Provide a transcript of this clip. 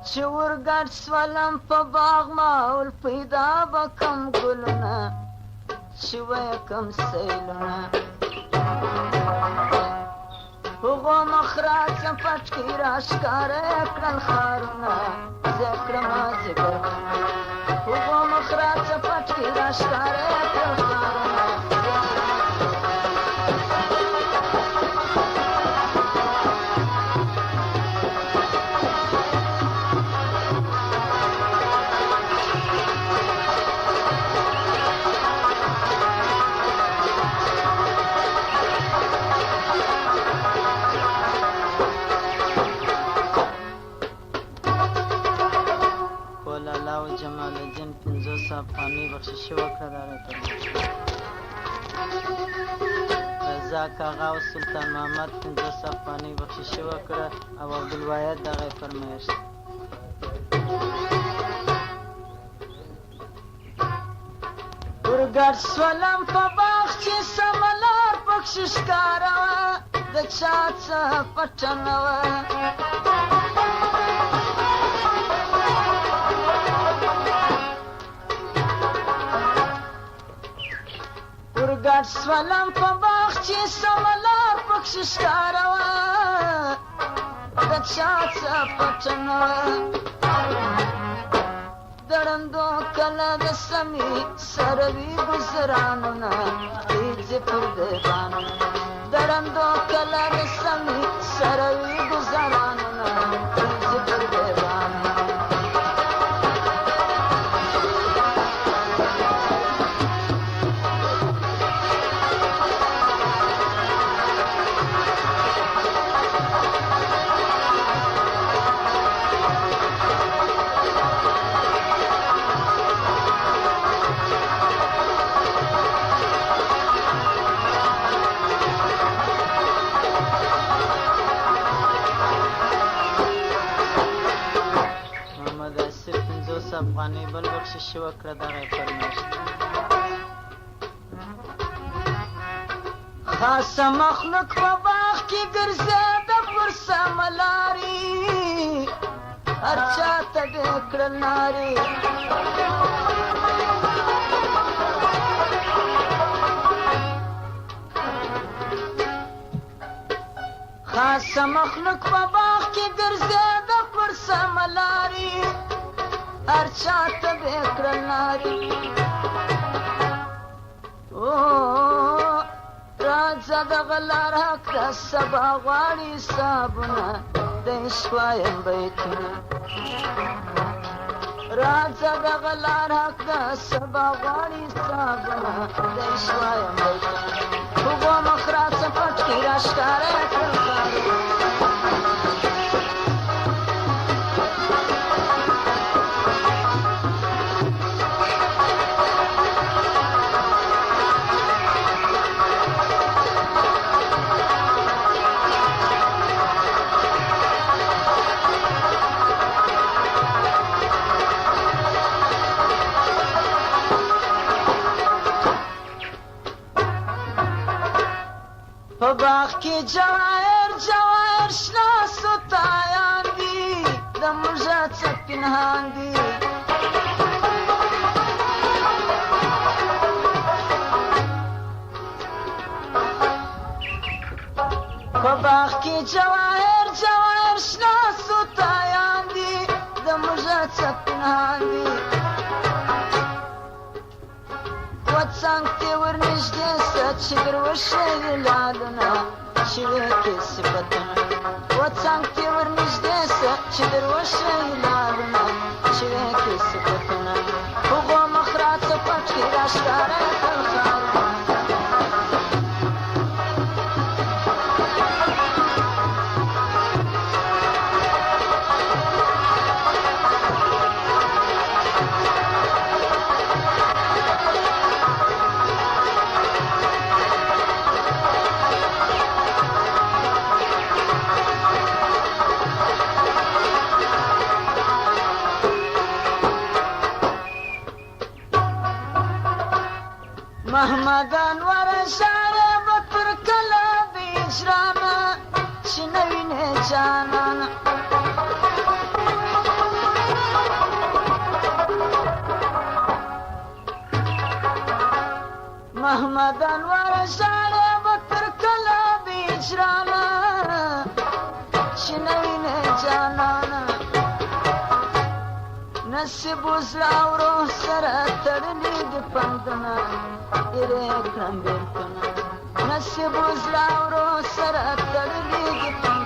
چې ورګډ سولم په باغ ماحول پیدا به کم ګلونه چې ویه کم سیلونه هغو مخراڅه پټکي راښکاره کړل ښارونه زه کړمه ځګر هغو مخراڅه پټکي راښکاره کړل ښارونه جمال الدین 50 افغانۍ بخشش وکړه دا راته رضا کاغا او سلطان محمد 50 افغانۍ بخشش وکړه او عبدالواحد دغه فرمایش ورګډ سولم په باغ چې سمه لار پکښې ښکاره وه د چا څه پټه نه وه ورګډ سولم په باغ چې سمه لار پکښې ښکاره وه د چا څه پټه نه وه د ړندو کله د سمې سره وي ګزرانونه تیزې پر دیوانونه د ړندو کله د سمې سره وي ګزرانونه تیزې پر دیوانونه افغانۍ بل بخشش وکړه دغه یې فرمایش خاصه مخلوق په باغ کې ګرځېده پر سمه لارې هر چا ته دې کړل نارې خاصه مخلوق په باغ کې ګرځېده پر سمه لارې هر چا ته به کړل نارې راځه دغه لار حق ده سبا غواړي صابونه د عشق وایم بیتونه راځه دغه لار حق ده سبا غواړي صابونه د عشق وایم بیتونه هغو مخراڅه پټکي راښکاره کړل ښارونه په باغ کې جواهر جواهر شنه ستایان دي د موږه څه پنهان دي په باغ کې جواهر جواهر شنه ستایان دي د موږه څه پنهان دي وڅنګ ته ورنږدې سه چې در وښیي لعلونه چې وکړي صفتونه وڅنګ ته ورنږدې سه چې در وښیي لعلونه چې وکړي صفتونه هغو مخراڅه پټکي راښکاره کړل ښارونه محمد انور اشاره به تر کله د اجرانه چې نه وینې جانانه احمد انور شاړې بتر کله بیچرانا شنوینه جانانا نصیب وزلاورو سره تړلې د پندنا ایره کړم بیرتنا نصیب وزلاورو سره تړلې د